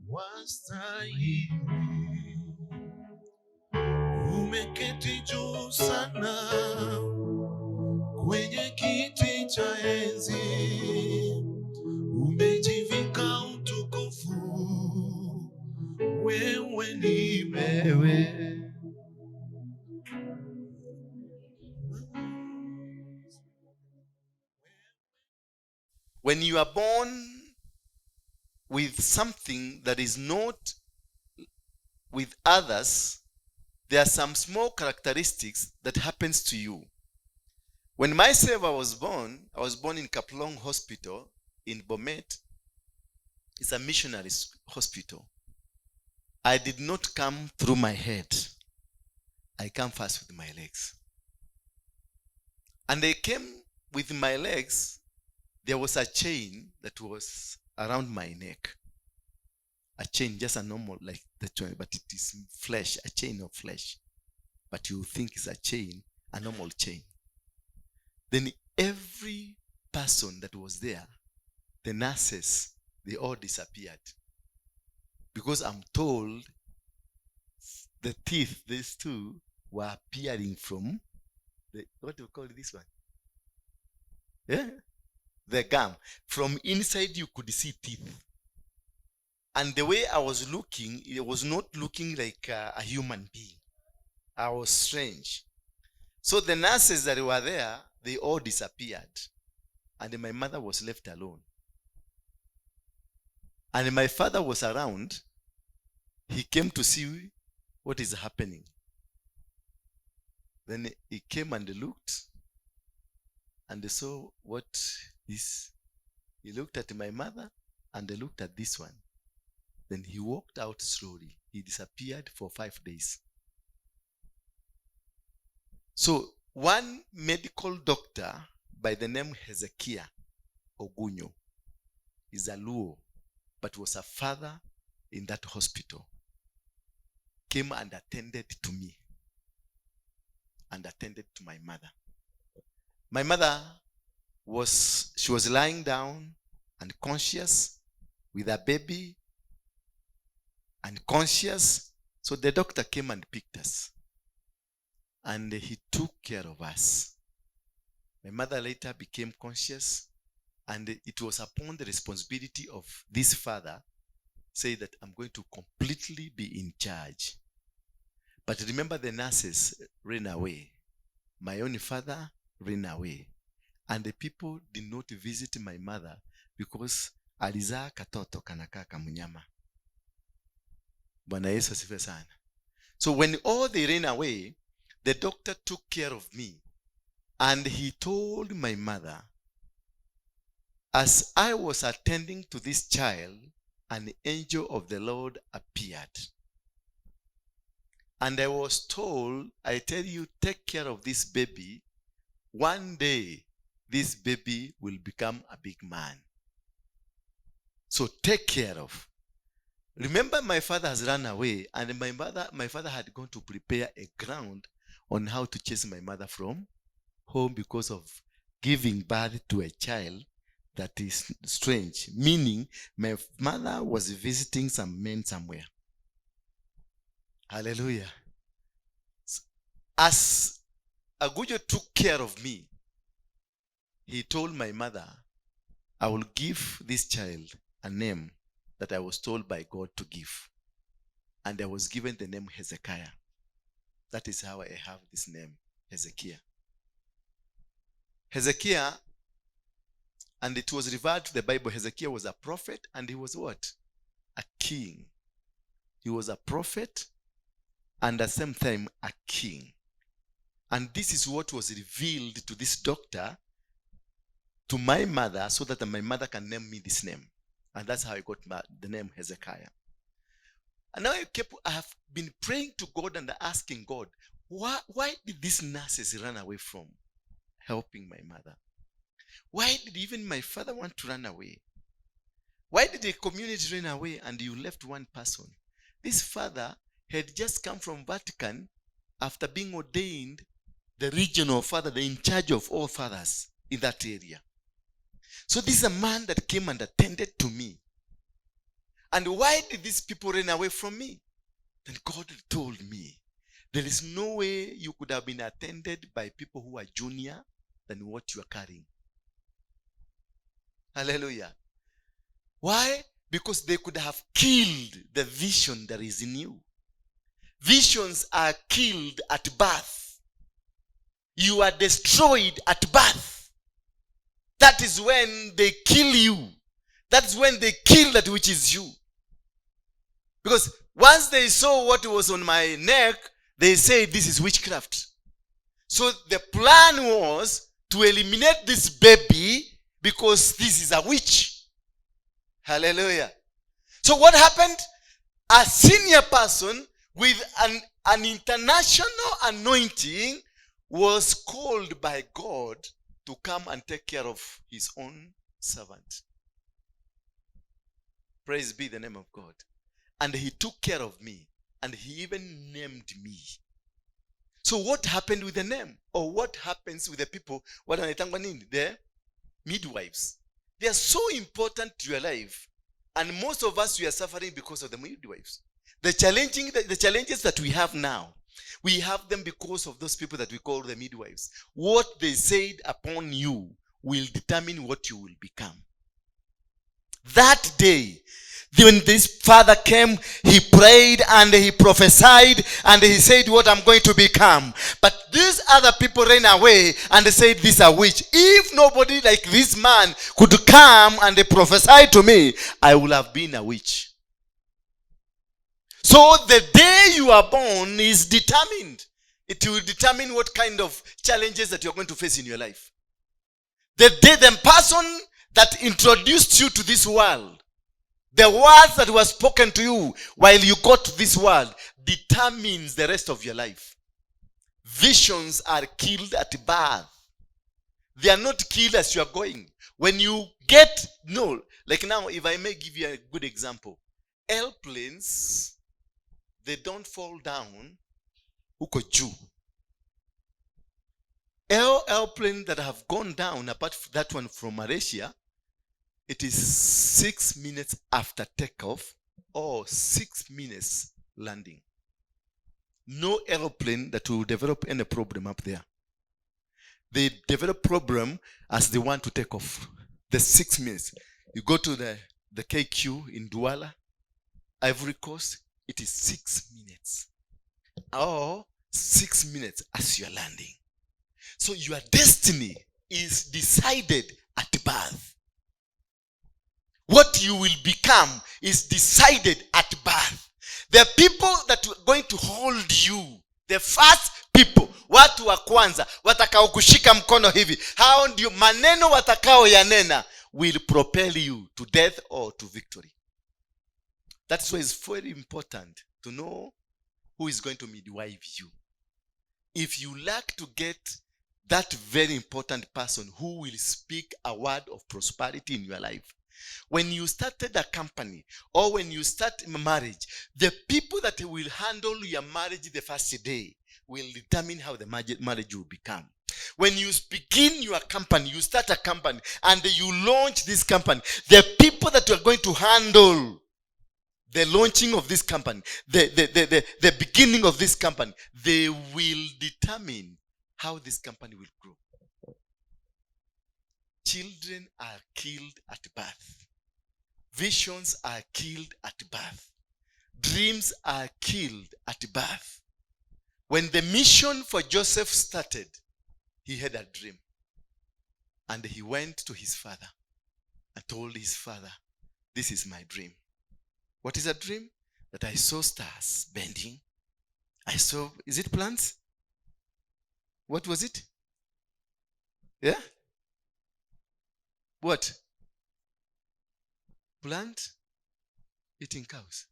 wastahili. Umeketi juu sana kwenye kiti cha enzi, umejivika utukufu, wewe ni wewe. When you are born with something that is not with others, there are some small characteristics that happens to you. When myself I was born in Kaplong Hospital in Bomet. It's a missionary hospital. I did not come through my head. I came first with my legs. And they came with my legs. There was a chain that was around my neck. A chain, just a normal, like the joint, but it is flesh, a chain of flesh. But you think it's a chain, a normal chain. Then every person that was there, the nurses, they all disappeared. Because I'm told the teeth, these two, were appearing from the, what do you call this one? Yeah? The gum. From inside you could see teeth. And the way I was looking, it was not looking like a human being. I was strange. So the nurses that were there, they all disappeared. And my mother was left alone. And my father was around. He came to see what is happening. Then he came and looked. And they saw what is. He looked at my mother and they looked at this one. Then he walked out slowly. He disappeared for 5 days. So one medical doctor by the name Hezekiah Ogunyo is a Luo, but was a father in that hospital, came and attended to me and attended to my mother. My mother she was lying down unconscious with a baby, unconscious. So the doctor came and picked us and he took care of us. My mother later became conscious, and it was upon the responsibility of this father say that I'm going to completely be in charge. But remember, the nurses ran away. My own father ran away. And the people did not visit my mother because alizaa katoto kanakaa kamunyama. Bwana Yesu asifiwe sana. So when all they ran away, the doctor took care of me. And he told my mother, as I was attending to this child, an angel of the Lord appeared. And I was told, I tell you, take care of this baby. One day, this baby will become a big man. So take care of. Remember, my father has run away, and my father had gone to prepare a ground on how to chase my mother from home because of giving birth to a child that is strange. Meaning, my mother was visiting some men somewhere. Hallelujah. As Agujo took care of me, he told my mother, I will give this child a name that I was told by God to give. And I was given the name Hezekiah. That is how I have this name, Hezekiah. Hezekiah, and it was referred to the Bible, Hezekiah was a prophet, and he was what? A king. He was a prophet and at the same time a king. And this is what was revealed to this doctor, to my mother, so that my mother can name me this name. And that's how I got the name Hezekiah. And now I have been praying to God and asking God, why did these nurses run away from helping my mother? Why did even my father want to run away? Why did the community run away and you left one person? This father had just come from Vatican after being ordained the regional father, the in charge of all fathers in that area. So this is a man that came and attended to me. And why did these people run away from me? Then God told me, there is no way you could have been attended by people who are junior than what you are carrying. Hallelujah. Why? Because they could have killed the vision that is in you. Visions are killed at birth. You are destroyed at birth. That is when they kill you. That's when they kill that which is you. Because once they saw what was on my neck, they said this is witchcraft. So the plan was to eliminate this baby because this is a witch. Hallelujah. So what happened? A senior person with an international anointing was called by God to come and take care of his own servant. Praise be the name of God. And he took care of me. And he even named me. So what happened with the name? Or what happens with the people? What are the midwives? They are so important to your life. And most of us, we are suffering because of the midwives. The challenges that we have now, we have them because of those people that we call the midwives. What they said upon you will determine what you will become. That day, when this father came, he prayed and he prophesied and he said what I'm going to become. But these other people ran away and they said this is a witch. If nobody like this man could come and they prophesy to me, I would have been a witch. So the day you are born is determined. It will determine what kind of challenges that you're going to face in your life. The day the person that introduced you to this world, the words that were spoken to you while you got to this world determines the rest of your life. Visions are killed at birth. They are not killed as you are going. When you get, no, like now, if I may give you a good example. Airplanes, they don't fall down. Uko juu. Airplane that have gone down, apart from that one from Malaysia, it is 6 minutes after takeoff or 6 minutes landing. No airplane that will develop any problem up there. They develop problem as they want to take off. The 6 minutes. You go to the KQ in Douala, Ivory Coast, it is 6 minutes. Or 6 minutes as you are landing. So your destiny is decided at birth. What you will become is decided at birth. The people that are going to hold you, the first people, watu wa kwanza, watakao kushika mkono hivi, hao ndio maneno watakao yanena, will propel you to death or to victory. That's why it's very important to know who is going to midwife you. If you lack to get that very important person who will speak a word of prosperity in your life, when you started a company or when you start marriage, the people that will handle your marriage the first day will determine how the marriage will become. When you begin your company, you start a company and you launch this company, the people that are going to handle the launching of this company, the beginning of this company, they will determine how this company will grow. Children are killed at birth. Visions are killed at birth. Dreams are killed at birth. When the mission for Joseph started, he had a dream. And he went to his father and told his father, this is my dream. What is a dream? That I saw stars bending. I saw, is it plants? What was it? Yeah? What? Plant eating cows.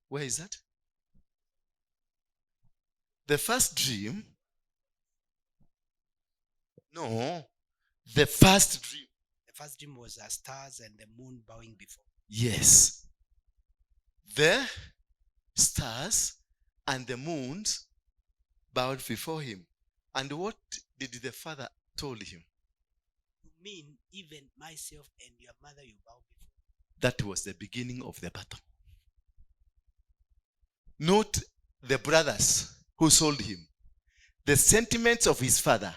Where is that? The first dream. No. The first dream. The first dream was stars and the moon bowing before. Yes. The stars and the moons bowed before him. And what did the father told him? You mean even myself and your mother you bow before? That was the beginning of the battle. not the brothers who sold him. The sentiments of his father.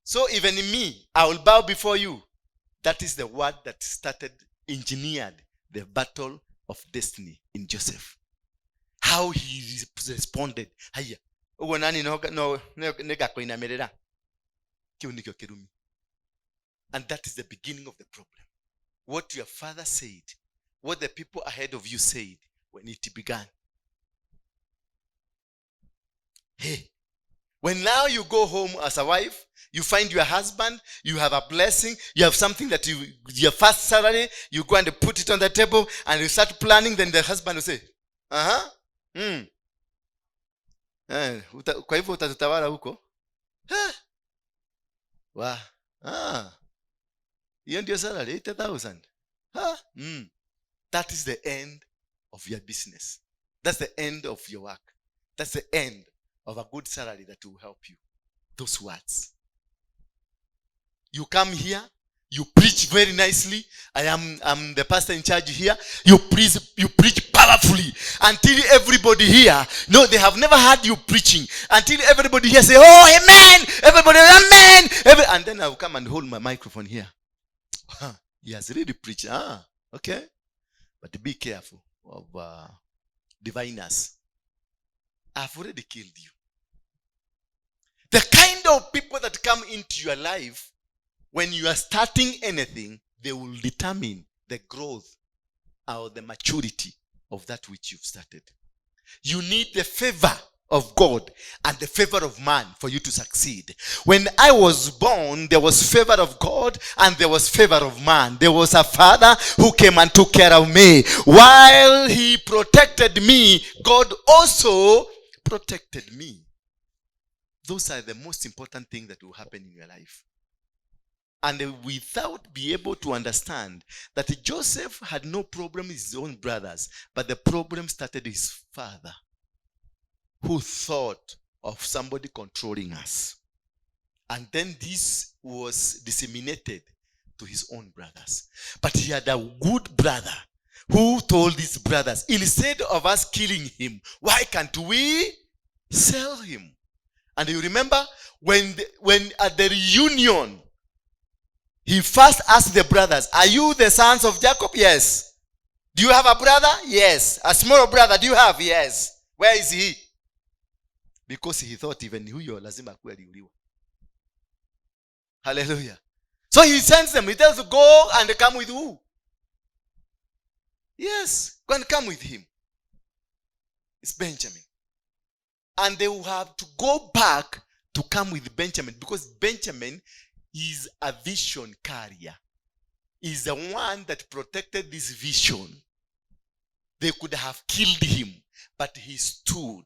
So even me, I will bow before you. That is the word that engineered the battle of destiny in Joseph. How he responded. And that is the beginning of the problem. What your father said, what the people ahead of you said when it began. Hey, when now you go home as a wife, you find your husband, you have a blessing, you have something that your first salary, you go and put it on the table and you start planning, then the husband will say, kwa hivyo utatutawala huko? Hiyo ndio salary, 80,000. That is the end of your business. That's the end of your work. That's the end of a good salary that will help you. Those words. You come here, you preach very nicely. I'm the pastor in charge here. You preach powerfully until everybody here, no, they have never heard you preaching. Until everybody here say, oh, amen. Everybody, amen. And then I'll come and hold my microphone here. He has really preached. Okay. But be careful of diviners. I've already killed you. The kind of people that come into your life, when you are starting anything, they will determine the growth or the maturity of that which you've started. You need the favor of God and the favor of man for you to succeed. When I was born, there was favor of God and there was favor of man. There was a father who came and took care of me. While he protected me, God also protected me. Those are the most important things that will happen in your life. And without being able to understand that Joseph had no problem with his own brothers, but the problem started with his father, who thought of somebody controlling us. And then this was disseminated to his own brothers. But he had a good brother who told his brothers, instead of us killing him, why can't we sell him? And you remember when at the reunion, he first asked the brothers, are you the sons of Jacob? Yes. Do you have a brother? Yes. A small brother, do you have? Yes. Where is he? Because he thought even huyo lazima kuwe aliuliwa. Hallelujah. So he sends them. He tells them, go and come with who? Yes. Go and come with him. It's Benjamin. And they will have to go back to come with Benjamin, because Benjamin is a vision carrier. He's the one that protected this vision. They could have killed him, but he stood.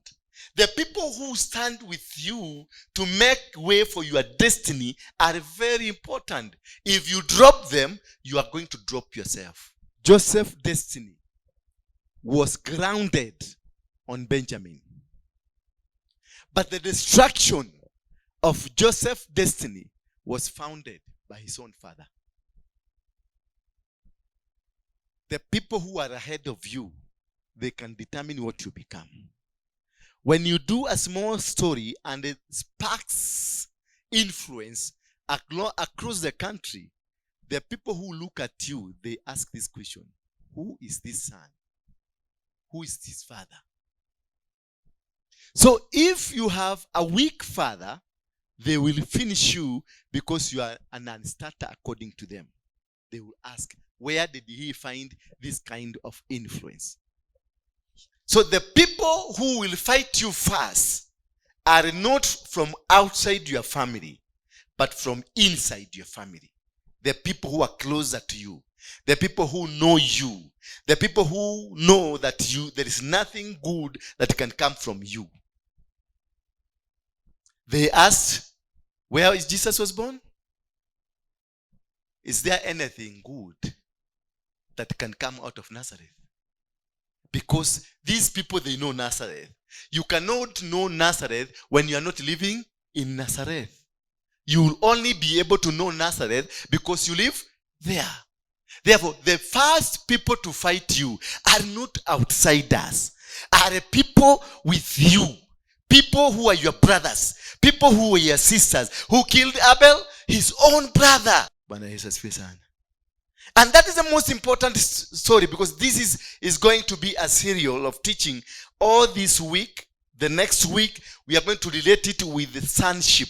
The people who stand with you to make way for your destiny are very important. If you drop them, you are going to drop yourself. Joseph's destiny was grounded on Benjamin. But the destruction of Joseph's destiny was founded by his own father. The people who are ahead of you, they can determine what you become. When you do a small story and it sparks influence across the country, the people who look at you, they ask this question: who is this son? Who is this father? So if you have a weak father, they will finish you because you are a non-starter according to them. They will ask, where did he find this kind of influence? So the people who will fight you first are not from outside your family, but from inside your family. The people who are closer to you, the people who know you, the people who know that there is nothing good that can come from you. They asked, where is Jesus was born? Is there anything good that can come out of Nazareth? Because these people, they know Nazareth. You cannot know Nazareth when you are not living in Nazareth. You will only be able to know Nazareth because you live there. Therefore, the first people to fight you are not outsiders, are the people with you. People who are your brothers. People who were your sisters. Who killed Abel? His own brother. And that is the most important story, because this is going to be a serial of teaching all this week. The next week, we are going to relate it with the sonship,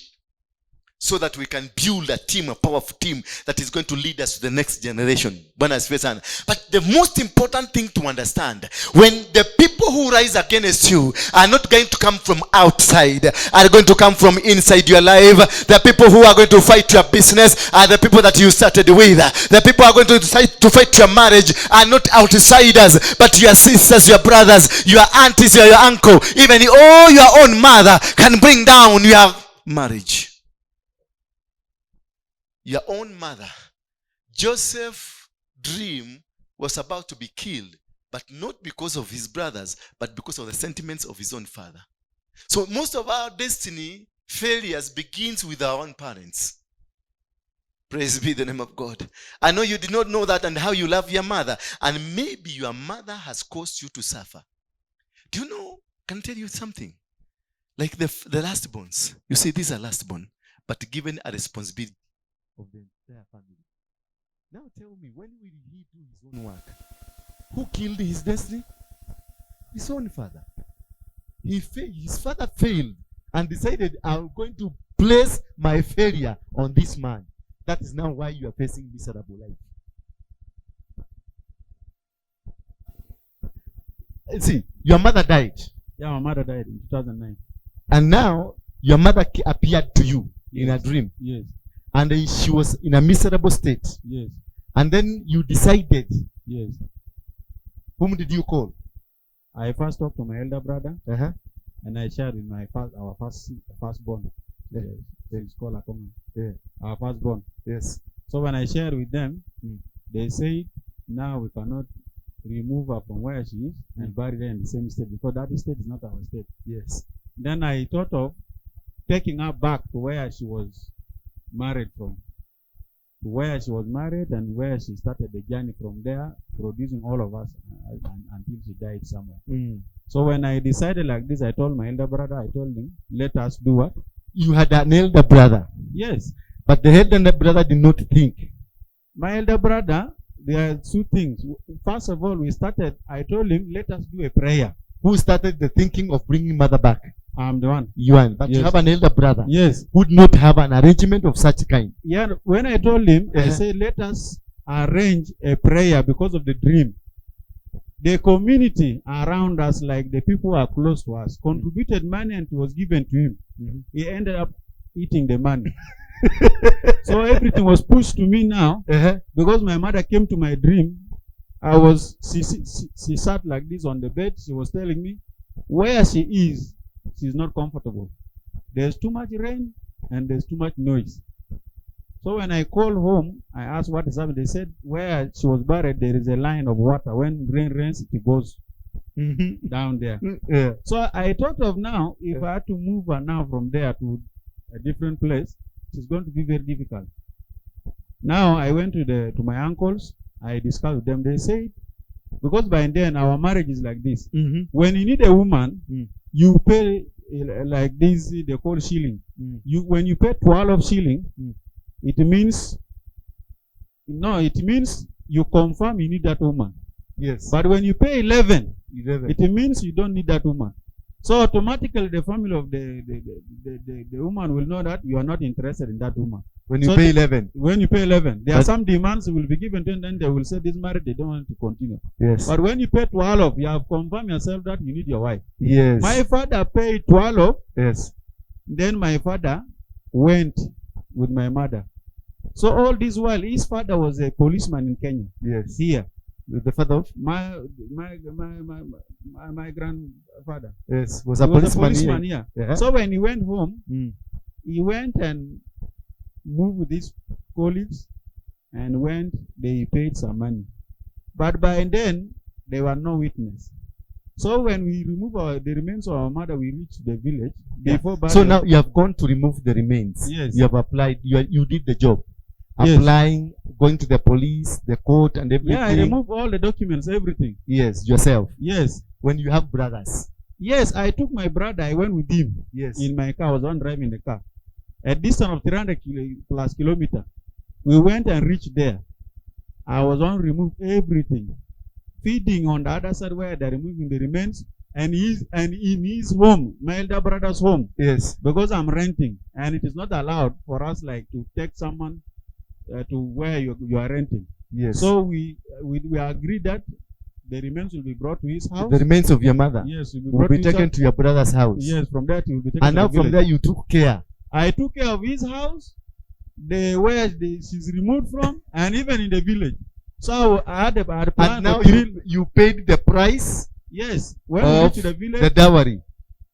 so that we can build a team, a powerful team that is going to lead us to the next generation. But the most important thing to understand, when the people who rise against you are not going to come from outside, are going to come from inside your life. The people who are going to fight your business are the people that you started with. The people who are going to fight your marriage are not outsiders, but your sisters, your brothers, your aunties, your uncle, even your own mother can bring down your marriage. Your own mother. Joseph's dream was about to be killed, but not because of his brothers, but because of the sentiments of his own father. So most of our destiny failures begins with our own parents. Praise be the name of God. I know you did not know that, and how you love your mother, and maybe your mother has caused you to suffer. Do you know, can I tell you something? Like the last bones. You see, these are last born, but given a responsibility of the entire family. Now tell me, when will he do his own work? Who killed his destiny? His own father. His father failed and decided, I'm going to place my failure on this man. That is now why you are facing miserable life. See, your mother died. Yeah, my mother died in 2009. And now your mother appeared to you in a dream. Yes. And she was in a miserable state. Yes. And then you decided. Yes. Whom did you call? I first talked to my elder brother. Uh-huh. And I shared with our firstborn. Yeah. It's called Akoman. Yeah. Our firstborn. Yes. So when I shared with them, they said, now we cannot remove her from where she is and bury her in the same state, because that state is not our state. Yes. Then I thought of taking her back to where she was married from, to where she was married and where she started the journey from there, producing all of us until she died somewhere. So when I decided like this, I told my elder brother, I told him, let us do what? You had an elder brother. Yes. But the elder brother did not think. My elder brother, there are two things. First of all, I told him, let us do a prayer. Who started the thinking of bringing mother back? I'm the one. You are. But yes. You have an elder brother. Yes. Who would not have an arrangement of such kind. Yeah. When I told him, I said, let us arrange a prayer because of the dream. The community around us, like the people who are close to us, contributed money and it was given to him. He ended up eating the money. So everything was pushed to me now, because my mother came to my dream. She sat like this on the bed. She was telling me where she is, she's not comfortable. There's too much rain and there's too much noise. So when I called home, I asked what is happening. They said where she was buried, there is a line of water. When rain rains, it goes down there. So I thought of now, if I had to move her now from there to a different place, it's going to be very difficult. Now I went to my uncles. I discussed with them. They said, because by then our marriage is like this. When you need a woman, you pay like this, they call shilling. When you pay 12 shilling, it means you confirm you need that woman. Yes. But when you pay 11, it means you don't need that woman. So automatically the family of the woman will know that you are not interested in that woman. When you pay 11. When you pay 11. There are some demands will be given to them, then they will say this marriage they don't want to continue. Yes. But when you pay 12, you have confirmed yourself that you need your wife. Yes. My father paid 12. Yes. Then my father went with my mother. So all this while his father was a policeman in Kenya. Yes. Here. The father of my grandfather. Yes, was a policeman here. Yeah. So when he went home, he went and moved with his colleagues and they paid some money. But by then, there were no witness. So when we remove the remains of our mother, we reached the village. Before so now you have gone to remove the remains. Yes. You have applied, you did the job. Yes. applying, going to the police, the court, and everything. Yeah, I removed all the documents, everything. Yes, yourself. Yes. When you have brothers. Yes, I took my brother. I went with him Yes. in my car. I was on driving the car. A distance of 300 plus kilometer. We went and reached there. I was on remove everything. Feeding on the other side where they're removing the remains. And in his home, my elder brother's home. Yes. Because I'm renting. And it is not allowed for us like to take someone to where you are renting. Yes. So we agreed that the remains will be brought to his house. The remains of your mother. Yes, will be taken to your brother's house. Yes, from there it will be taken. And to now the from village. there you took care. I took care of his house, where she's removed from, and even in the village. So I had a plan. And now you paid the price. Yes, when we reached the village, the dowry.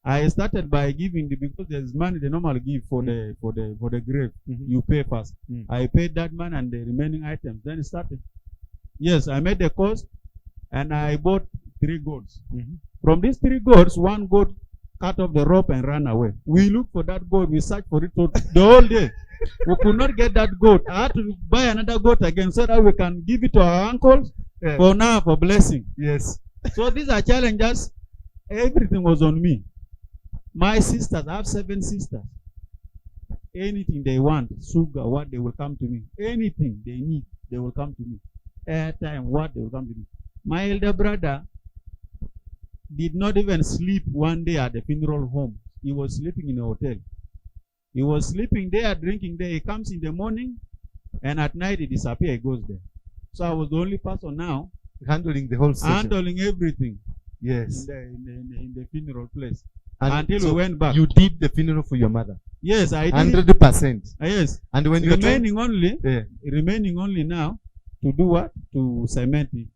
I started by giving because there's money they normally give for the grave. You pay first. I paid that man and the remaining items. Then it started. Yes, I made the cost, and I bought 3 goats. From these 3 goats, 1 goat cut off the rope and ran away. We looked for that goat. We searched for it for the whole day. We could not get that goat. I had to buy another goat again so that we can give it to our uncles for now, for blessing. Yes. So these are challenges. Everything was on me. My sisters, I have 7 sisters. Anything they want, sugar, what, they will come to me. Anything they need, they will come to me. Airtime, what, they will come to me. My elder brother did not even sleep one day at the funeral home. He was sleeping in a hotel. He was sleeping there, drinking there. He comes in the morning, and at night he disappears. He goes there. So I was the only person now handling the whole situation. Handling everything. Yes. In the funeral place. And until so we went back. You did the funeral for your mother. Yes, I did. 100%. Yes. And when you remaining only now to do what? To cement it.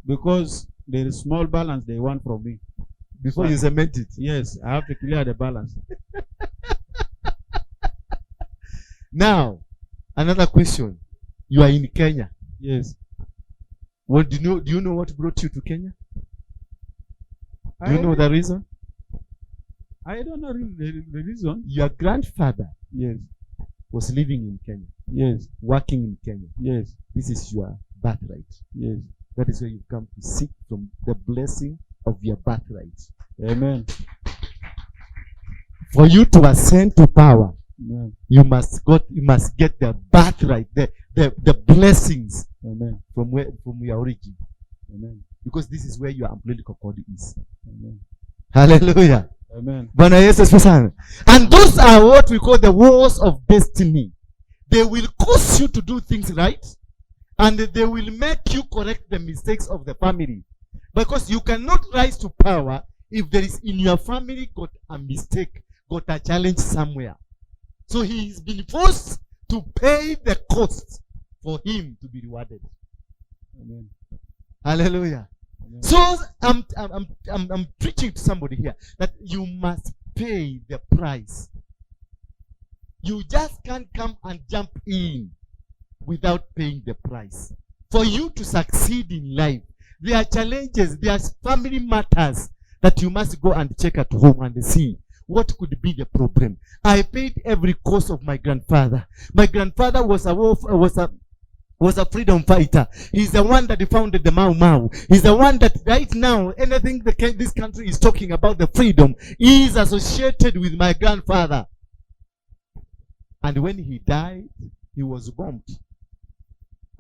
Because there is small balance they want from me. Before you cement it? Yes, I have to clear the balance. Now, another question. You are in Kenya. Yes. Well, do you know what brought you to Kenya? Do you know the reason? I don't know the reason. Your grandfather, yes, was living in Kenya. Yes. Working in Kenya. Yes. This is your birthright. Yes. That is where you come to seek from the blessing of your birthright. Amen. For you to ascend to power, amen, you must get the birthright, the blessings. Amen. From your origin. Amen. Because this is where your umbilical cord is. Amen. Hallelujah. Amen. And those are what we call the wars of destiny. They will cause you to do things right, and they will make you correct the mistakes of the family. Because you cannot rise to power if there is in your family got a mistake, got a challenge somewhere. So he's been forced to pay the cost for him to be rewarded. Amen. Hallelujah. Amen. So I'm preaching to somebody here that you must pay the price. You just can't come and jump in without paying the price. For you to succeed in life, there are challenges, there are family matters that you must go and check at home and see what could be the problem. I paid every cost of my grandfather. My grandfather was a freedom fighter. He's the one that founded the Mau Mau. He's the one that right now, anything this country is talking about the freedom is associated with my grandfather. And when he died, he was bombed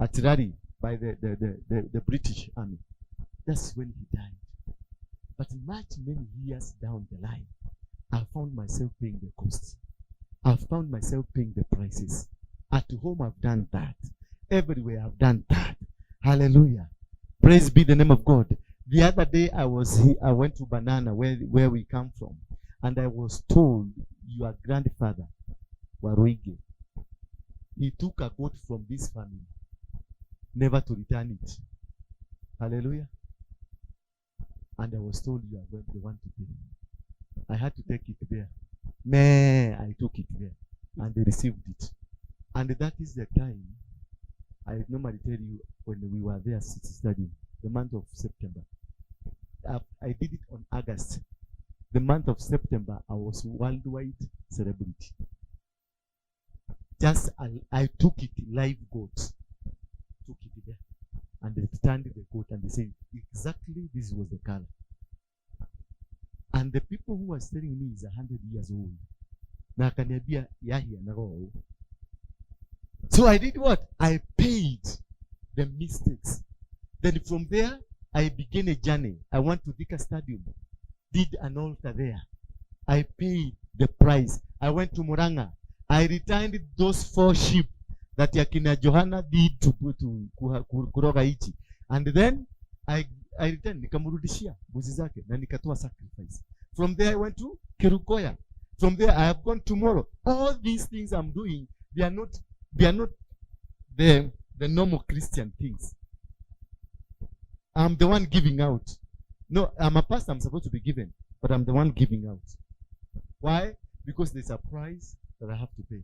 at Rari by the British Army. That's when he died. But many years down the line, I found myself paying the costs. I found myself paying the prices. At home, I've done that. Everywhere, I've done that. Hallelujah. Praise be the name of God. The other day, I went to Banana, where we come from, and I was told, your grandfather, Waruinge, he took a goat from this family, never to return it. Hallelujah. And I was told, you are going to want to pay. I had to take it there. I took it there, and they received it. And that is the time I normally tell you when we were there studying, the month of September. I did it on August. The month of September, I was worldwide celebrity. just I took it, live goat. Took it there. And they returned the goat and they said, exactly this was the color. And the people who were telling me is 100 years old. Na akaniambia Yahya na roho. So I did what? I paid the mistakes. Then from there, I began a journey. I went to Thika Stadium, did an altar there. I paid the price. I went to Muranga. I returned those 4 sheep that Yakina Johanna did to kuroga ichi. And then I returned, nikamurudishia buzi zake na nikatoa sacrifice. From there I went to Kerukoya. From there I have gone tomorrow. All these things I'm doing, they are not the normal Christian things. I'm the one giving out. No, I'm a pastor, I'm supposed to be given, but I'm the one giving out. Why? Because there's a price that I have to pay.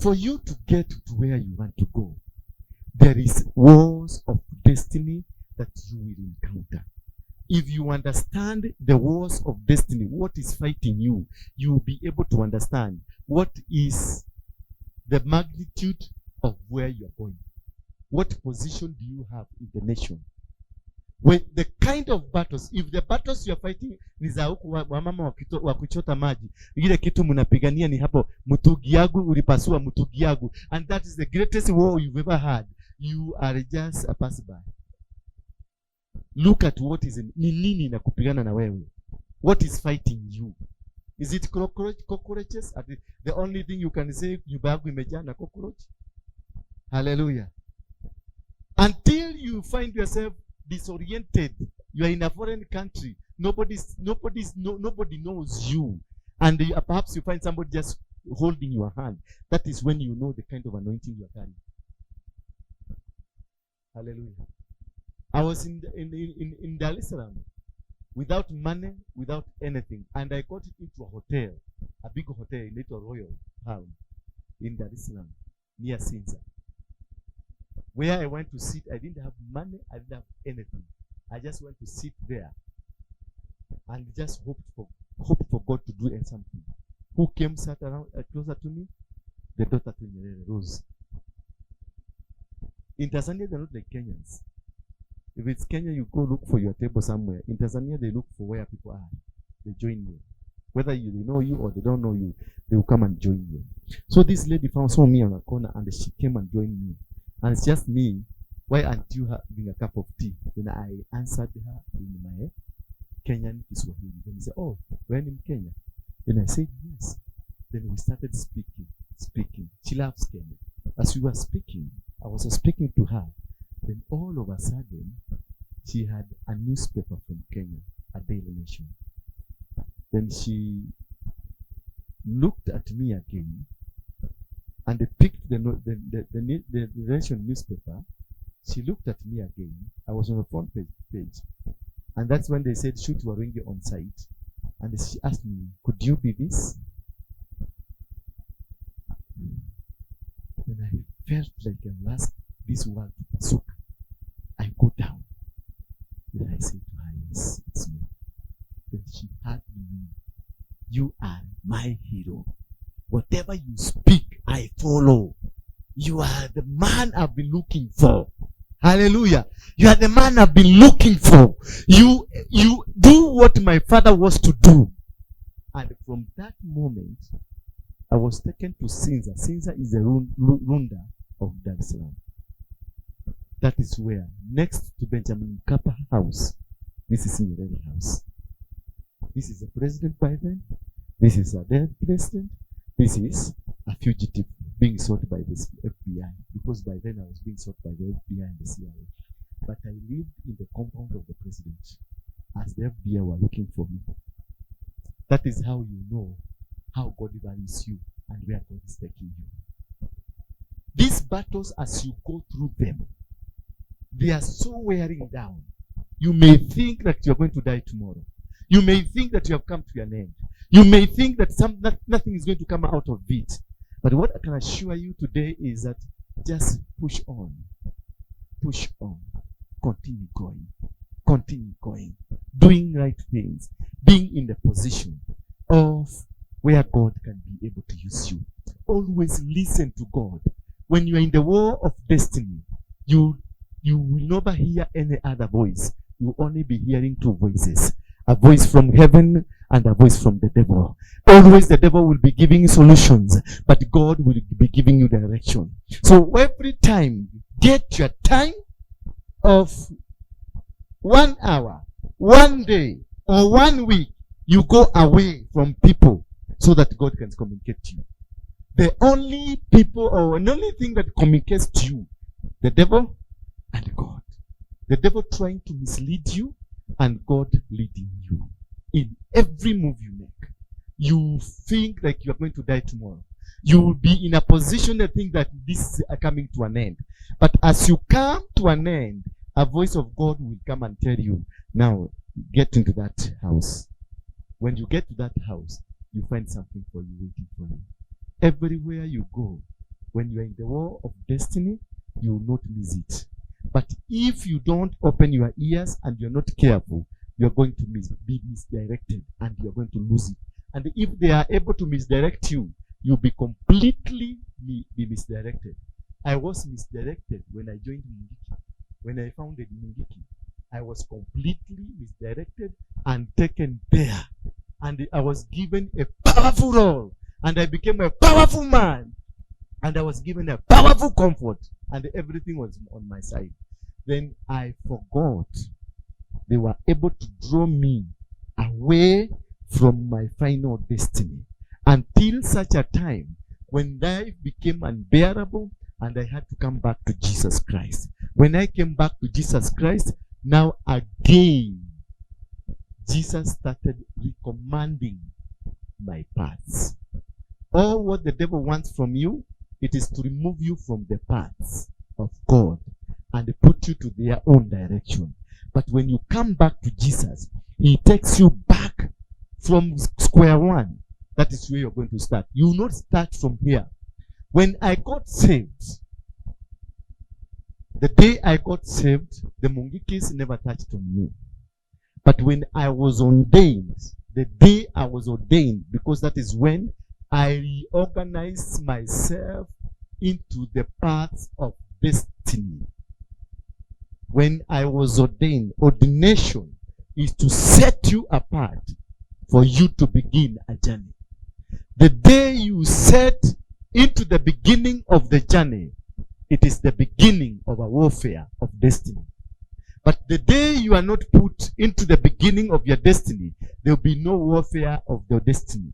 For you to get to where you want to go, there is wars of destiny that you will encounter. If you understand the wars of destiny, what is fighting you, you will be able to understand what is the magnitude of where you are going. What position do you have in the nation? With the kind of battles, if the battles you are fighting ni za huku wamama wa kuchota maji, ile kitu mnapigania ni hapo Mutugiagu, ulipasua Mutugiagu, and that is the greatest war you've ever had. You are just a passerby. Look at what is ni nini na kupigana na wewe. What is fighting you? Is it cockroaches? The only thing you can say, nyumba yangu imejaa na cockroach? Hallelujah. Until you find yourself disoriented, you are in a foreign country, nobody knows you, and perhaps you find somebody just holding your hand. That is when you know the kind of anointing you are carrying. Hallelujah. I was in Dar es Salaam without money, without anything, and I got into a hotel, a big hotel, Little Royal Palm, in Dar es Salaam, near Sinza. Where I went to sit, I didn't have money, I didn't have anything. I just went to sit there and just hoped for God to do something. Who came, sat around closer to me? The daughter to me, Rose. In Tanzania, they're not like Kenyans. If it's Kenya, you go look for your table somewhere. In Tanzania, they look for where people are. They join you. Whether they know you or they don't know you, they will come and join you. So this lady saw me on a corner and she came and joined me. And it's just me. Why aren't you having a cup of tea? Then I answered her in my Kenyan Kiswahili. Then he said, oh, we're in Kenya. Then I said, yes. Then we started speaking. She loves Kenya. As we were speaking, I was speaking to her. Then all of a sudden, she had a newspaper from Kenya, a Daily Nation. Then she looked at me again and they picked the Nation newspaper. She looked at me again. I was on the front page. And that's when they said, shoot Waruinge on site. And she asked me, could you be this? Then I felt like I asked this world to Pasuka. I go down. Then I say to her, yes, it's me. Then she hugged me. You are my hero. Whatever you speak, I follow. You are the man I've been looking for. Hallelujah. You are the man I've been looking for. You do what my father was to do. And from that moment, I was taken to Sinza. Sinza is the Runda of Dar es Salaam. That is where, next to Benjamin Mkapa House, this is Nyerere House. This is the president by then. This is a dead president. This is a fugitive being sought by the FBI. Because by then I was being sought by the FBI and the CIA. But I lived in the compound of the president as the FBI were looking for me. That is how you know how God values you and where God is taking you. These battles, as you go through them, they are so wearing down. You may think that you are going to die tomorrow. You may think that you have come to an end. You may think that nothing is going to come out of it. But what I can assure you today is that just push on. Push on. Continue going. Continue going. Doing right things. Being in the position of where God can be able to use you. always listen to God. When you are in the war of destiny, you will never hear any other voice. You will only be hearing two voices. A voice from heaven and a voice from the devil. Always the devil will be giving you solutions, but God will be giving you direction. So every time, get your time of 1 hour, 1 day, or 1 week, you go away from people so that God can communicate to you. The only people or the only thing that communicates to you, the devil and God. The devil trying to mislead you and God leading you. In every move you make, you think like you are going to die tomorrow. You will be in a position to think that this is coming to an end. But as you come to an end, a voice of God will come and tell you, now get into that house. When you get to that house, you find something for you, waiting for you. Everywhere you go, when you are in the war of destiny, you will not miss it. But if you don't open your ears and you're not careful, you're going to be misdirected and you're going to lose it. And if they are able to misdirect you, you'll be completely be misdirected. I was misdirected when I joined Mungiki. When I founded Mungiki, I was completely misdirected and taken there. And I was given a powerful role. And I became a powerful man. And I was given a powerful comfort. And everything was on my side. Then I forgot. They were able to draw me away from my final destiny. Until such a time when life became unbearable and I had to come back to Jesus Christ. When I came back to Jesus Christ, now again, Jesus started recommending my paths. All what the devil wants from you, it is to remove you from the paths of God and put you to their own direction. But when you come back to Jesus, he takes you back from square one. That is where you're going to start. You will not start from here. When I got saved, the day I got saved, the Mungikis never touched on me. But when I was ordained, the day I was ordained, because that is when I reorganized myself into the paths of destiny. When I was ordained, ordination is to set you apart for you to begin a journey. The day you set into the beginning of the journey, it is the beginning of a warfare of destiny. But the day you are not put into the beginning of your destiny, there will be no warfare of your destiny.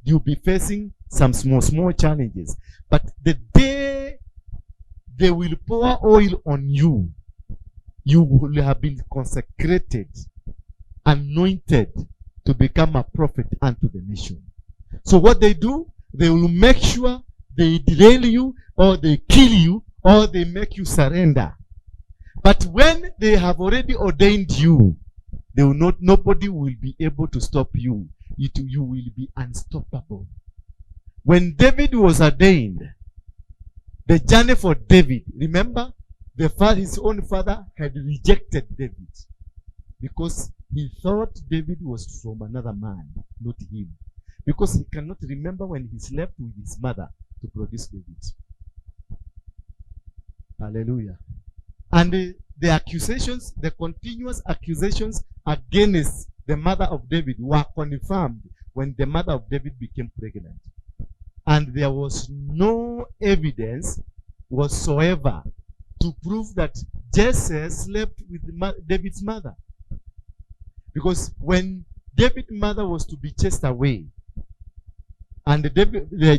You'll be facing some small challenges. But the day they will pour oil on you, you will have been consecrated, anointed to become a prophet unto the nation. So what they do, they will make sure they derail you, or they kill you, or they make you surrender. But when they have already ordained you, they will not. Nobody will be able to stop you. You will be unstoppable. When David was ordained, the journey for David, remember, his own father had rejected David because he thought David was from another man, not him. Because he cannot remember when he slept with his mother to produce David. Hallelujah. And the accusations, the continuous accusations against the mother of David were confirmed when the mother of David became pregnant. And there was no evidence whatsoever to prove that Jesse slept with David's mother. Because when David's mother was to be chased away, and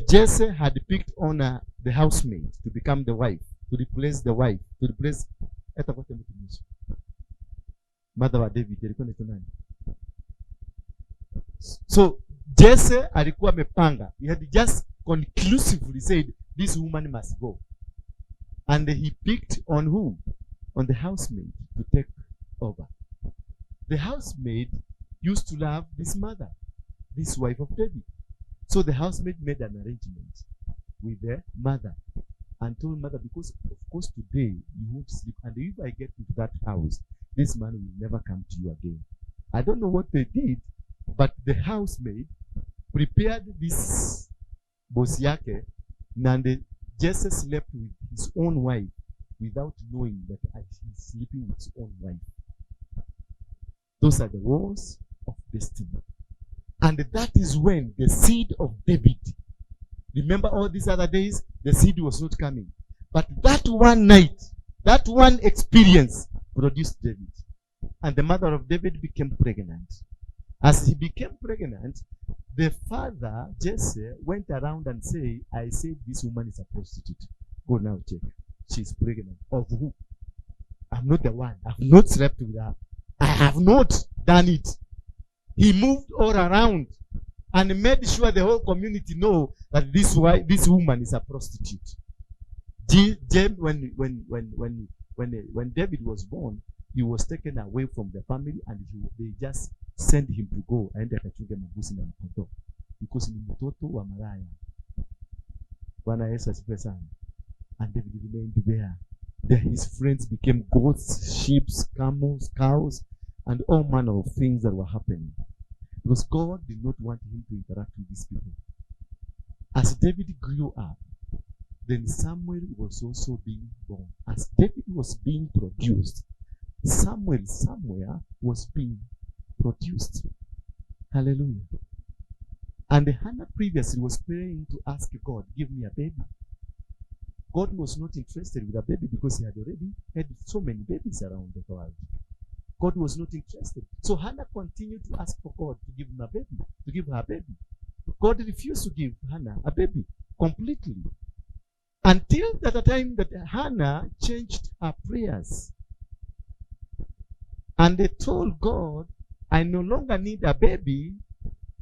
Jesse had picked on the housemaid to become the wife, to replace the wife, to replace mother of David. So Jesse alikuwa amepanga. He had just conclusively said, this woman must go. And he picked on who? On the housemaid to take over. The housemaid used to love this mother, this wife of David. So the housemaid made an arrangement with the mother and told mother, because of course today you won't sleep, and if I get into that house, this man will never come to you again. I don't know what they did, but the housemaid prepared this boss yake And Jesse slept with his own wife without knowing that he's sleeping with his own wife. Those are the wars of destiny. And that is when the seed of David, remember all these other days, the seed was not coming. But that one night, that one experience produced David. And the mother of David became pregnant. As he became pregnant, the father, Jesse, went around and said, I said this woman is a prostitute. Go now check. She's pregnant. Of who? I'm not the one. I've not slept with her. I have not done it. He moved all around and made sure the whole community know that this woman is a prostitute. When David was born, he was taken away from the family and they just sent him to go aende akachunge mabuzi na mtoto because ni mtoto wa malaya. Bwana Yesu asifiwe sana. And David remained there. His friends became goats, sheep, camels, cows, and all manner of things that were happening. Because God did not want him to interact with these people. As David grew up, then Samuel was also being born. As David was being produced, Samuel somewhere was being produced. Hallelujah. And Hannah previously was praying to ask God, give me a baby. God was not interested with a baby because he had already had so many babies around the world. God was not interested. So Hannah continued to ask for God to give him a baby, to give her a baby. God refused to give Hannah a baby completely. Until that time that Hannah changed her prayers. And they told God, I no longer need a baby.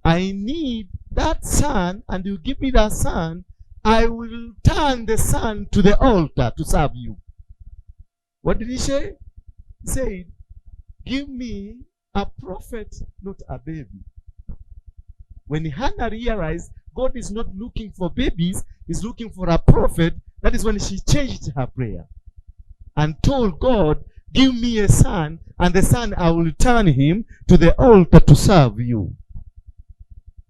I need that son, and you give me that son. I will turn the son to the altar to serve you. What did he say? He said, give me a prophet, not a baby. When Hannah realized God is not looking for babies, he's looking for a prophet, that is when she changed her prayer and told God, give me a son, and the son I will turn him to the altar to serve you.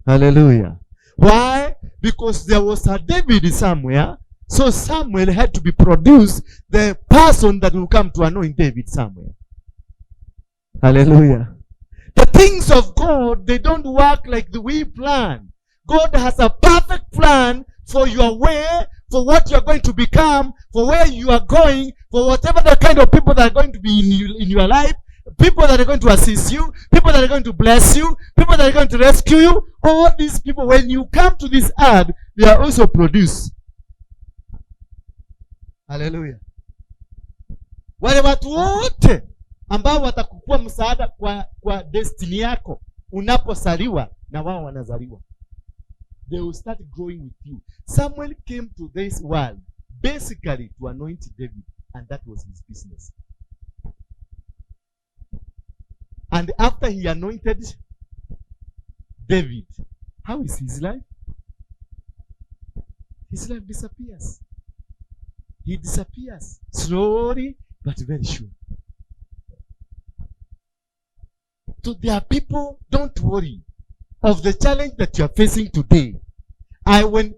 Hallelujah. Why? Because there was a David somewhere, so Samuel had to be produced, the person that will come to anoint David somewhere. Hallelujah. The things of God, they don't work like the we plan. God has a perfect plan for your way, for what you're going to become, for where you are going, for whatever the kind of people that are going to be in your life, people that are going to assist you, people that are going to bless you, people that are going to rescue you. All these people, when you come to this earth, they are also produced. Hallelujah. Wale watu wote ambao watakuwa msaada kwa destiny yako unaposaliwa na wao wanazaliwa. They will start growing with you. Samuel came to this world basically to anoint David, and that was his business. And after he anointed David, how is his life? His life disappears. He disappears slowly but very sure. So there are people, don't worry of the challenge that you are facing today. When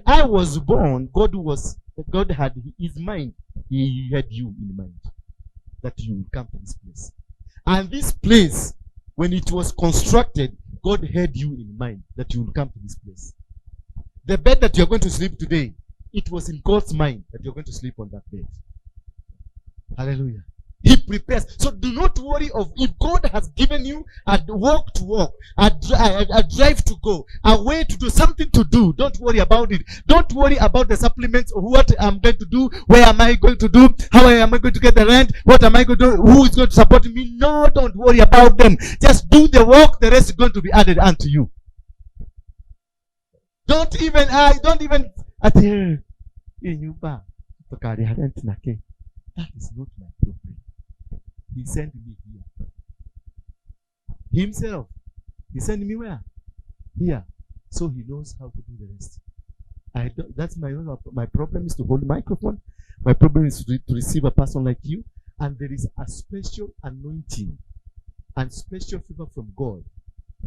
I was born, God had his mind. He had you in mind that you will come to this place. And this place, when it was constructed, God had you in mind that you will come to this place. The bed that you're going to sleep today, it was in God's mind that you're going to sleep on that bed. Hallelujah. He prepares. So do not worry of if God has given you a walk to walk, a drive to go, a way to do, something to do. Don't worry about it. Don't worry about the supplements of what I'm going to do, where am I going to do, how am I going to get the rent, what am I going to do, who is going to support me. No, don't worry about them. Just do the work, the rest is going to be added unto you. Don't even at here in you back. That is not my problem. He sent me here. Himself. He sent me where? Here. So he knows how to do the rest. That's my problem is to hold the microphone. My problem is to receive a person like you. And there is a special anointing and special favor from God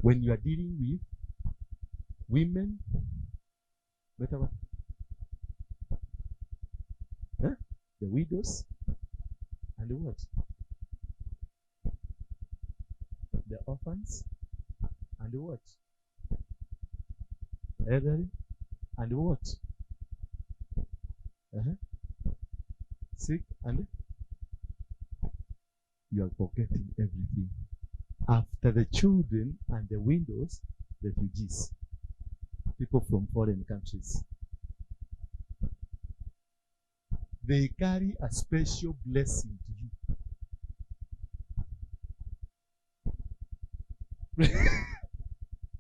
when you are dealing with women, Huh? The widows and the what? The orphans and the what? Elderly and the what? Sick and you are forgetting everything. After the children and the widows, refugees, people from foreign countries. They carry a special blessing to you.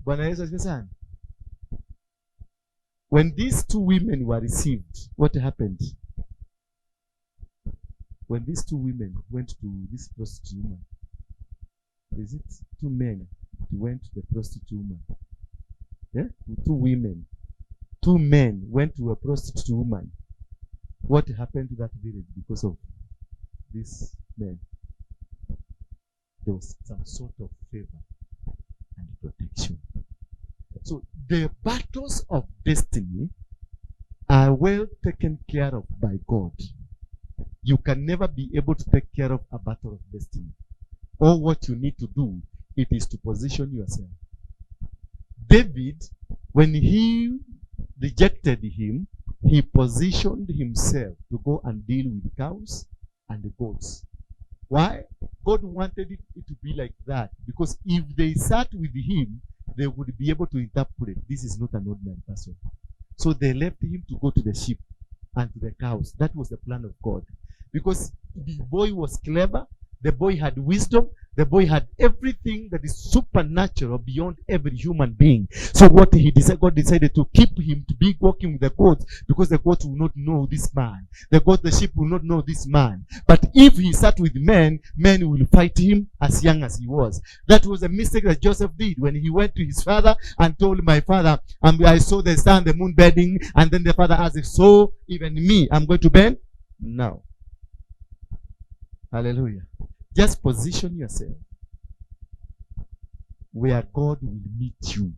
Bwana Yesu asifiwe sana. When these two women were received, what happened? When these two women went to this prostitute woman, is it two men went to the prostitute woman? Yeah? Two men went to a prostitute woman. What happened to that village because of this men? There was some sort of favor and protection. So the battles of destiny are well taken care of by God. You can never be able to take care of a battle of destiny. All what you need to do, it is to position yourself. David, when he rejected him, he positioned himself to go and deal with cows and the goats. Why? God wanted it to be like that, because if they sat with him, they would be able to interpret, this is not an ordinary person. So they left him to go to the sheep and to the cows. That was the plan of God. Because the boy was clever, the boy had wisdom, the boy had everything that is supernatural beyond every human being. So what he decided, God decided to keep him to be walking with the goats, because the goats will not know this man. The sheep will not know this man. But if he sat with men, men will fight him as young as he was. That was a mistake that Joseph did when he went to his father and told my father, I saw the sun, the moon bending, and then the father asked, so even me, I'm going to bend? No. Hallelujah. Just position yourself where God will meet you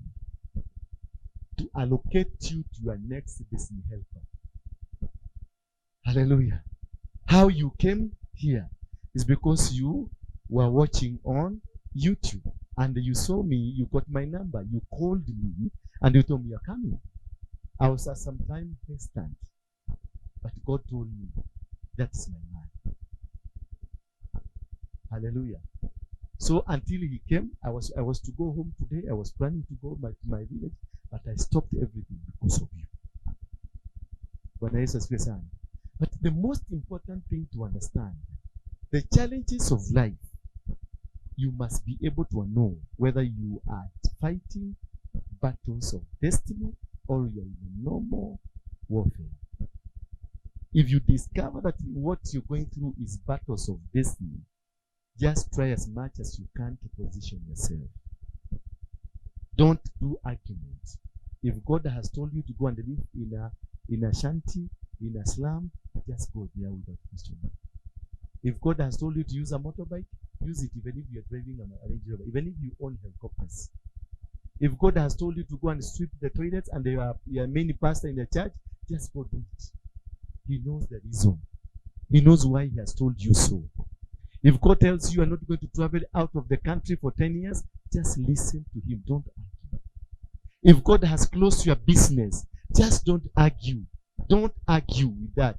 to allocate you to your next destiny helper. Hallelujah. How you came here is because you were watching on YouTube and you saw me, you got my number, you called me and you told me you're coming. I was at some time hesitant, but God told me, that's my man. Hallelujah. So until he came, I was to go home today. I was planning to go to my village, but I stopped everything because of you. But the most important thing to understand, the challenges of life, you must be able to know whether you are fighting battles of destiny or you are in a normal warfare. If you discover that what you're going through is battles of destiny, just try as much as you can to position yourself. Don't do arguments. If God has told you to go and live in a shanty, in a slum, just go there without question. If God has told you to use a motorbike, use it even if you're driving an Range Rover, even if you own helicopters. If God has told you to go and sweep the toilets and you are many pastor in the church, just go do it. He knows the reason. He knows why he has told you so. If God tells you are not going to travel out of the country for 10 years, just listen to him. Don't argue. If God has closed your business, just don't argue. Don't argue with that.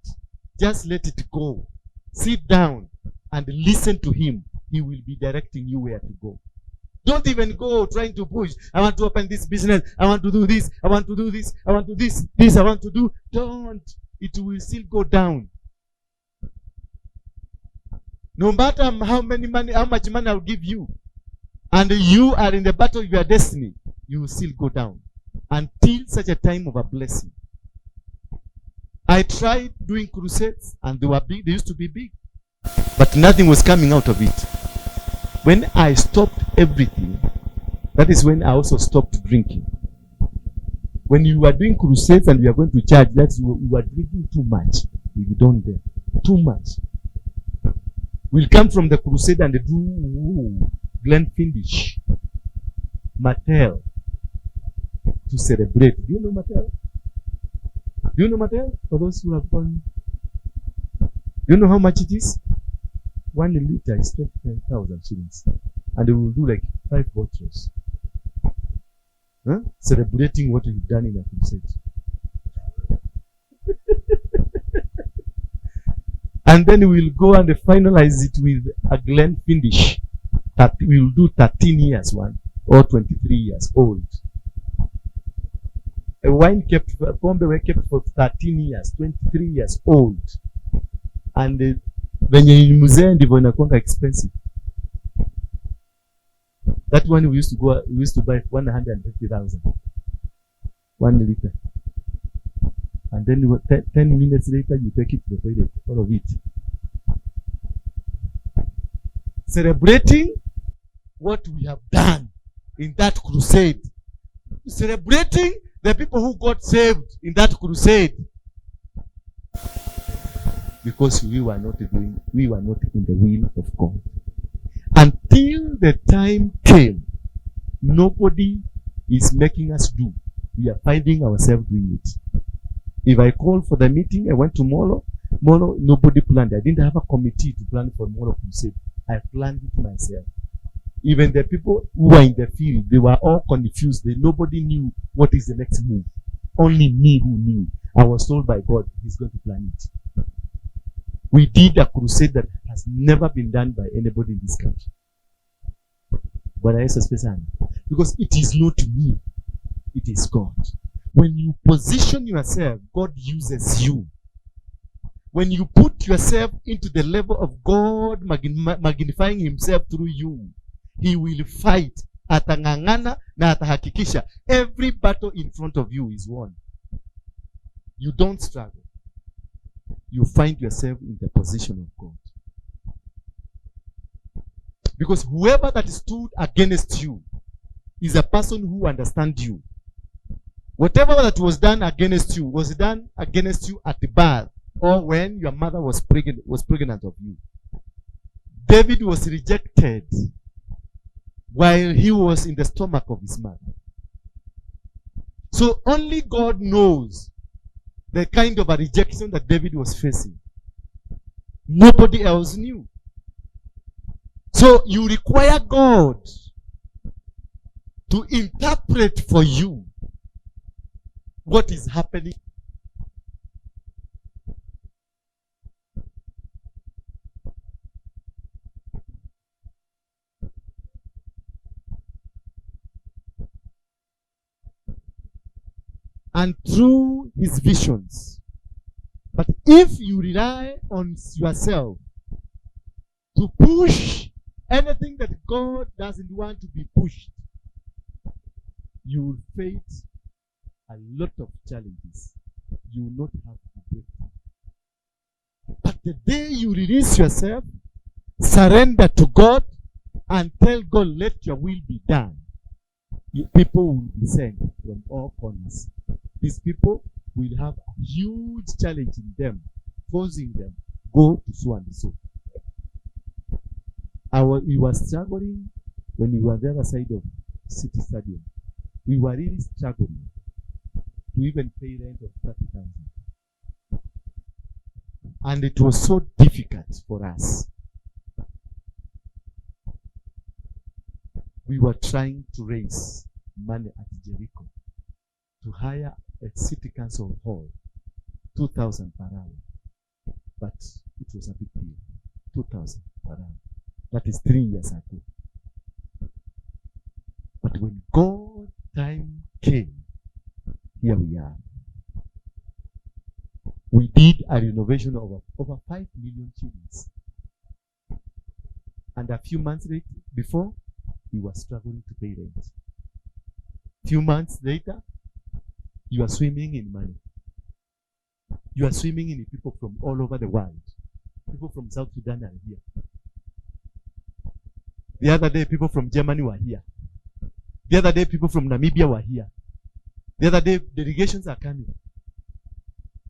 Just let it go. Sit down and listen to him. He will be directing you where to go. Don't even go trying to push. I want to open this business. I want to do this. I want to do this. I want to do this I want to do. Don't. It will still go down. No matter how much money I'll give you, and you are in the battle of your destiny, you will still go down until such a time of a blessing. I tried doing crusades, and they were big. They used to be big, but nothing was coming out of it. When I stopped everything, that is when I also stopped drinking. When you are doing crusades and you are going to church, that's you are drinking too much. You don't dare. Too much. We'll come from the crusade and do Glenfiddich, Mattel, to celebrate. Do you know Mattel? Do you know Mattel? For those who have gone, Do you know how much it is? 1 liter is 25,000 shillings. And we will do like 5 bottles. Huh? Celebrating what we've done in a crusade. And then we'll go and finalize it with a Glen finish. That we'll do 13 years one or 23 years old. A wine kept, pombe were kept for 13 years, 23 years old. And venye ni mzee ndivyo inakuwa expensive. That one we used to buy 150,000. 1 liter. And then 10 minutes later you take it to the toilet, all of it. Celebrating what we have done in that crusade. Celebrating the people who got saved in that crusade. Because we were not in the will of God. Until the time came, nobody is making us do. We are finding ourselves doing it. If I call for the meeting, I went to Molo. Molo, nobody planned. I didn't have a committee to plan for Molo crusade. I planned it myself. Even the people who were in the field, they were all confused. Nobody knew what is the next move. Only me who knew. I was told by God, He's going to plan it. We did a crusade that has never been done by anybody in this country. But I special because it is not me, it is God. When you position yourself, God uses you. When you put yourself into the level of God magnifying Himself through you, He will fight. Atangangana na atahakikisha every battle in front of you is won. You don't struggle. You find yourself in the position of God. Because whoever that stood against you is a person who understands you. Whatever that was done against you was done against you at the birth or when your mother was pregnant of you. David was rejected while he was in the stomach of his mother. So only God knows the kind of a rejection that David was facing. Nobody else knew. So you require God to interpret for you what is happening. And through His visions. But if you rely on yourself to push anything that God doesn't want to be pushed, you will face a lot of challenges. You will not have a breakthrough. But the day you release yourself, surrender to God, and tell God, let your will be done, people will be sent from all corners. These people will have a huge challenge in them, forcing them, go to so and so. We were struggling when we were on the other side of City Stadium. We were really struggling to even pay rent of 30,000. And it was so difficult for us. We were trying to raise money at Jericho to hire a city council hall, 2,000 per hour. But it was a big deal, 2,000 per hour. That is 3 years ago. But when God time came, here we are. We did a renovation of over 5 million shillings. And a few months later, before, we were struggling to pay rent. Few months later, you are swimming in money. You are swimming in people from all over the world. People from South Sudan are here. The other day, people from Germany were here. The other day, people from Namibia were here. The other day, delegations are coming.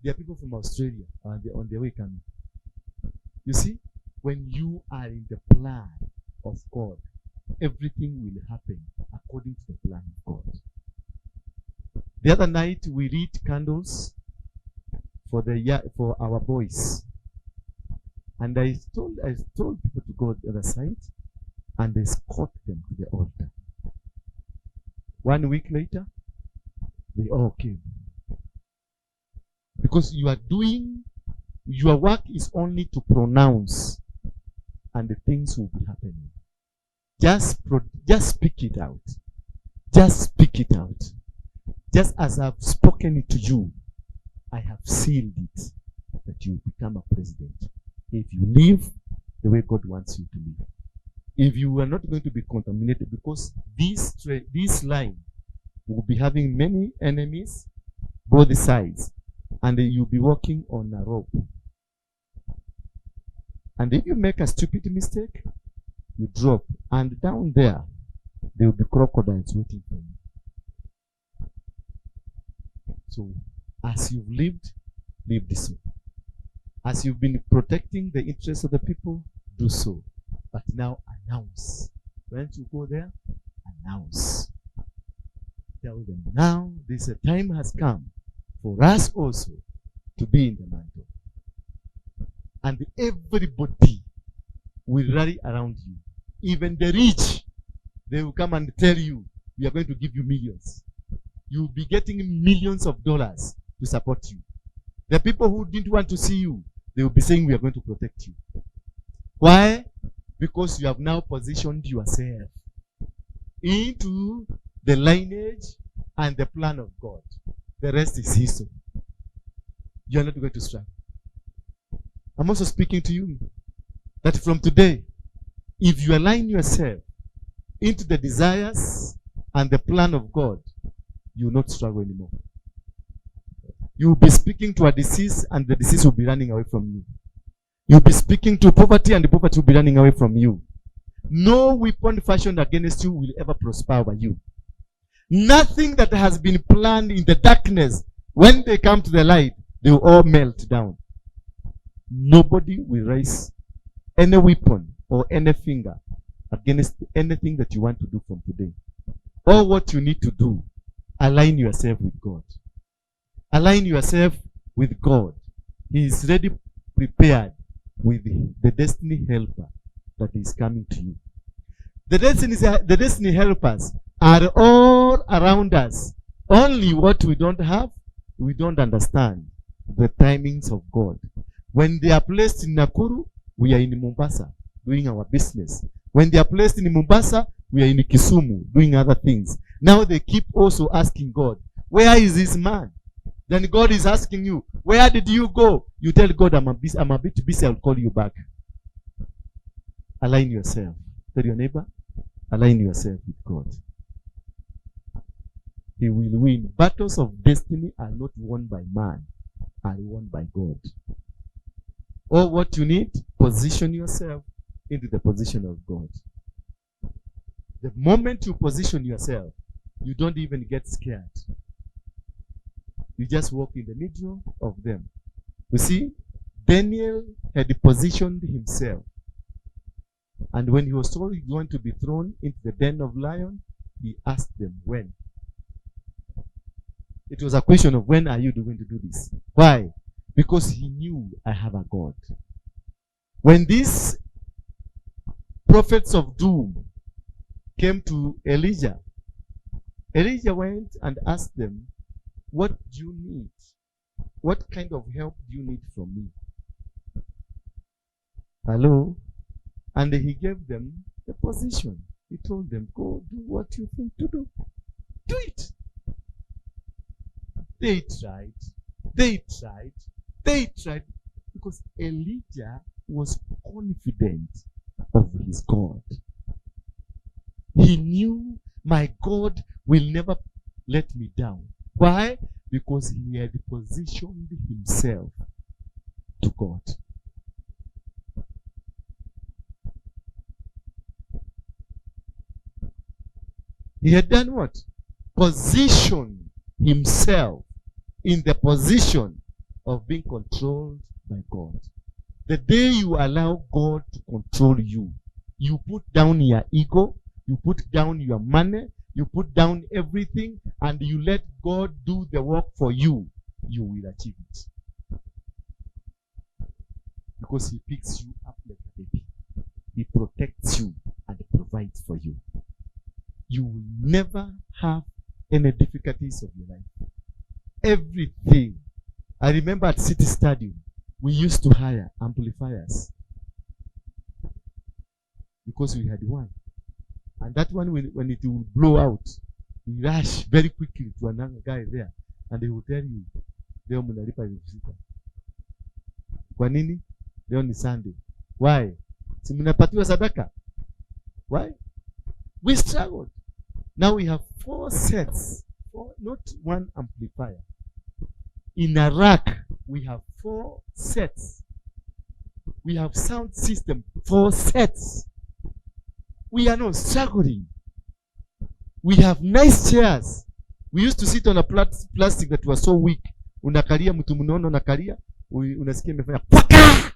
There are people from Australia on their way coming. You see, when you are in the plan of God, everything will happen according to the plan of God. The other night, we lit candles for our boys. And I told people to go to the other side and escort them to the altar. 1 week later, they all came. Because you are doing, your work is only to pronounce, and the things will be happening. Just speak it out. Just speak it out. Just as I've spoken it to you, I have sealed it that you become a president. If you live the way God wants you to live. If you are not going to be contaminated, because this line will be having many enemies, both sides, and you'll be walking on a rope. And if you make a stupid mistake, you drop, and down there will be crocodiles waiting for you. So, as you've lived, live this way. As you've been protecting the interests of the people, do so. But now announce. When you go there, announce. Tell them, now this time has come for us also to be in the mantle. And everybody will rally around you. Even the rich, they will come and tell you, we are going to give you millions. You'll be getting millions of dollars to support you. The people who didn't want to see you, they will be saying, we are going to protect you. Why? Because you have now positioned yourself into the lineage and the plan of God. The rest is history. You are not going to struggle. I'm also speaking to you that from today, if you align yourself into the desires and the plan of God, you will not struggle anymore. You will be speaking to a disease, and the disease will be running away from you. You'll be speaking to poverty, and the poverty will be running away from you. No weapon fashioned against you will ever prosper over you. Nothing that has been planned in the darkness, when they come to the light, they will all melt down. Nobody will raise any weapon or any finger against anything that you want to do from today. All what you need to do, align yourself with God. Align yourself with God. He is ready, prepared with the destiny helper that is coming to you. The destiny helpers are all around us. Only what we don't have, we don't understand the timings of God. When they are placed in Nakuru, we are in Mombasa doing our business. When they are placed in Mombasa, we are in Kisumu doing other things. Now they keep also asking God, where is this man? Then God is asking you, where did you go? You tell God, I'm a bit busy, I'll call you back. Align yourself. Tell your neighbor, align yourself with God. He will win. Battles of destiny are not won by man, are won by God. All what you need, position yourself into the position of God. The moment you position yourself, you don't even get scared. You just walk in the middle of them. You see, Daniel had positioned himself. And when he was told he was going to be thrown into the den of lions, he asked them when. It was a question of, when are you going to do this? Why? Because he knew, I have a God. When these prophets of doom came to Elijah, Elijah went and asked them, what do you need? What kind of help do you need from me? Hello? And he gave them the position. He told them, go do what you think to do. Do it. They tried. Because Elijah was confident of his God. He knew, my God will never let me down. Why? Because he had positioned himself to God. He had done what? Positioned himself in the position of being controlled by God. The day you allow God to control you, you put down your ego, you put down your money, you put down everything, and you let God do the work for you, you will achieve it. because he picks you up like a baby. He protects you and provides for you. You will never have any difficulties of your life. Everything. I remember at City Stadium, we used to hire amplifiers because we had one. And that one, when it will blow out, we rush very quickly to another guy there, and they will tell you, leo mnalipa 6,000. Kwa nini? Leo ni Sunday. Why? Si mnapatiwa sadaka? Why? We struggled. Now we have 4 sets, not one amplifier. In a rack, we have 4 sets. We have sound system, 4 sets. We are not struggling. We have nice chairs. We used to sit on a plastic that was so weak. Unakalia mtu mnono unakalia, unasikia imefanya paka.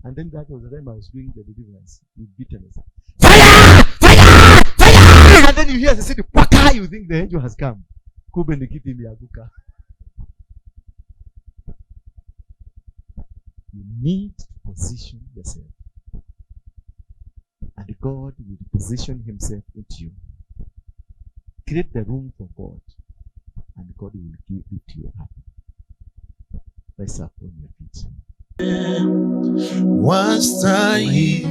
And then that was the time I was doing the deliverance with bitterness. Fire! Fire! Fire! And then you hear the city paka, you think the angel has come. Kumbe ni kiti imeanguka. You need to position yourself. And God will position himself into you. Create the room for God. And God will give it to you up. Rise up on your feet. Wastahili